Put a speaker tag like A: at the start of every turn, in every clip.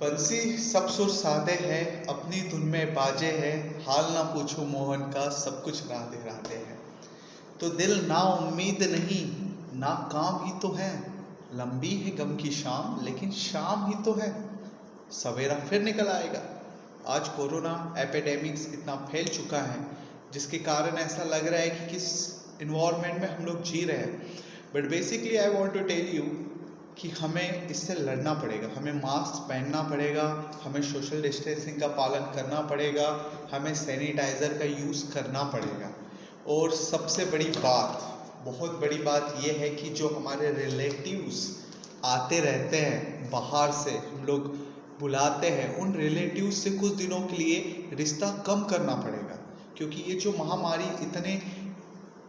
A: बंसी सब सुर साधे है, अपनी धुन में बाजे है, हाल ना पूछो मोहन का, सब कुछ राधे राधे है। तो दिल ना उम्मीद नहीं, ना काम ही तो है, लंबी है गम की शाम लेकिन शाम ही तो है, सवेरा फिर निकल आएगा। आज कोरोना एपिडेमिक्स इतना फैल चुका है जिसके कारण ऐसा लग रहा है कि किस इन्वायरमेंट में हम लोग जी रहे हैं। But basically I want to tell you कि हमें इससे लड़ना पड़ेगा, हमें मास्क पहनना पड़ेगा, हमें सोशल डिस्टेंसिंग का पालन करना पड़ेगा, हमें सैनिटाइज़र का यूज़ करना पड़ेगा। और सबसे बड़ी बात, बहुत बड़ी बात यह है कि जो हमारे रिलेटिव्स आते रहते हैं बाहर से, हम लोग बुलाते हैं, उन रिलेटिव्स से कुछ दिनों के लिए रिश्ता कम करना पड़ेगा, क्योंकि ये जो महामारी इतने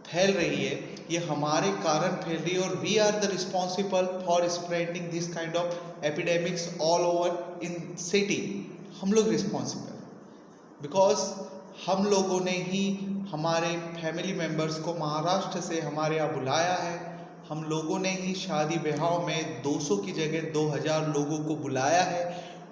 A: फैल रही है ये हमारे कारण फैल रही है और we are the responsible for spreading this kind of epidemics all over in city. हम लोग रिस्पॉन्सिबल बिकॉज हम लोगों ने ही हमारे फैमिली मेम्बर्स को महाराष्ट्र से हमारे यहाँ बुलाया है, हम लोगों ने ही शादी ब्याहों में 200 की जगह 2000 लोगों को बुलाया है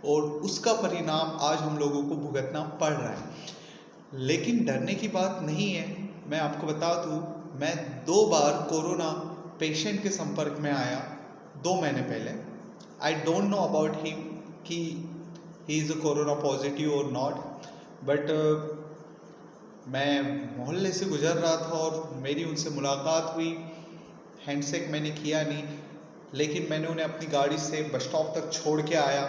A: और उसका परिणाम आज हम लोगों को भुगतना पड़ रहा है। लेकिन डरने की बात नहीं है। मैं आपको बता दूँ, मैं 2 बार कोरोना पेशेंट के संपर्क में आया 2 महीने पहले। I don't know about him कि he is a corona positive or not, but मैं मोहल्ले से गुजर रहा था और मेरी उनसे मुलाकात हुई। हैंडशेक मैंने किया नहीं, लेकिन मैंने उन्हें अपनी गाड़ी से बस स्टॉप तक छोड़ के आया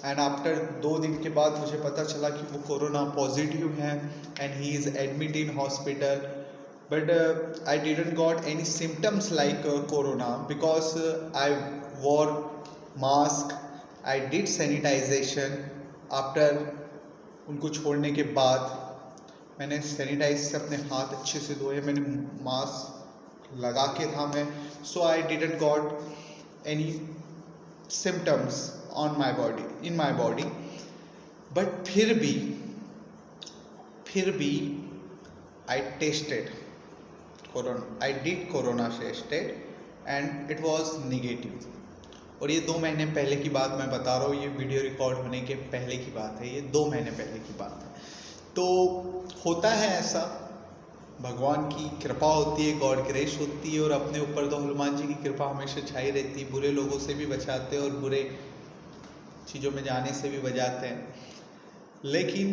A: एंड आफ्टर 2 दिन के बाद मुझे पता चला कि वो कोरोना पॉजिटिव हैं and he is admitted in hospital. But I didn't got any symptoms like corona because I wore mask, I did sanitisation. After उनको छोड़ने के बाद मैंने सैनिटाइज से अपने हाथ अच्छे से धोए, मैंने मास्क लगा के था मैं, so I didn't got any symptoms on my body, in my body. But फिर भी I tested corona, I did corona tested and it was negative. और ये 2 महीने पहले की बात मैं बता रहा हूँ, ये वीडियो रिकॉर्ड होने के पहले की बात है, ये 2 महीने पहले की बात है। तो होता है ऐसा, भगवान की कृपा होती है, गॉड ग्रेस होती है और अपने ऊपर तो हनुमान जी की कृपा हमेशा छाई रहती है। बुरे लोगों से भी बचाते हैं और बुरे चीज़ों में जाने से भी बचाते हैं। लेकिन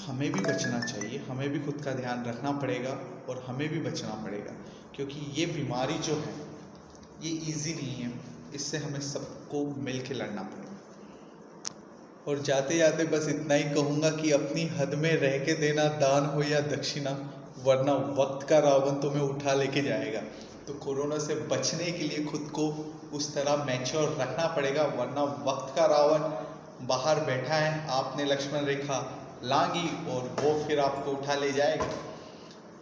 A: हमें भी बचना चाहिए, हमें भी खुद का ध्यान रखना पड़ेगा और हमें भी बचना पड़ेगा, क्योंकि ये बीमारी जो है ये इजी नहीं है, इससे हमें सबको मिल के लड़ना पड़ेगा। और जाते जाते बस इतना ही कहूँगा कि अपनी हद में रह के देना, दान हो या दक्षिणा, वरना वक्त का रावण तुम्हें उठा लेके जाएगा। तो कोरोना से बचने के लिए खुद को उस तरह मैच्योर रखना पड़ेगा, वरना वक्त का रावण बाहर बैठा है, आपने लक्ष्मण रेखा लांगी और वो फिर आपको उठा ले जाएगा।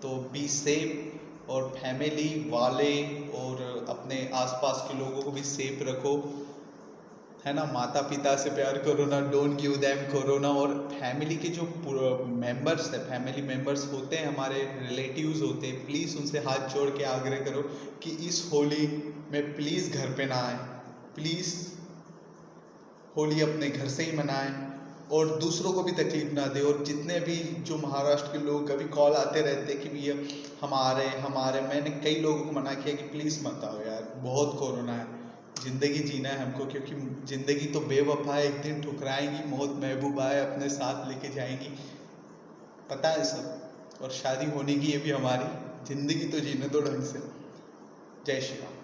A: तो बी सेफ और फैमिली वाले और अपने आसपास के लोगों को भी सेफ रखो, है ना। माता पिता से प्यार करो ना, डोंट गिव देम कोरोना। और फैमिली के जो मेंबर्स है, फैमिली मेंबर्स होते हैं, हमारे रिलेटिव्स होते हैं, प्लीज़ उनसे हाथ जोड़ के आग्रह करो कि इस होली में प्लीज़ घर पे ना आए, प्लीज़ होली अपने घर से ही मनाएं और दूसरों को भी तकलीफ ना दे। और जितने भी जो महाराष्ट्र के लोग कभी कॉल आते रहते हैं कि भैया हमारे मैंने कई लोगों को मना किया कि प्लीज़ मत आओ यार, बहुत कोरोना है, ज़िंदगी जीना है हमको, क्योंकि ज़िंदगी तो बेवफा है, एक दिन ठुकराएंगी, मौत महबूबा है, अपने साथ लेके जाएंगी, पता है सब। और शादी होने की ये भी हमारी, ज़िंदगी तो जीने दो ढंग से। जय श्री राम।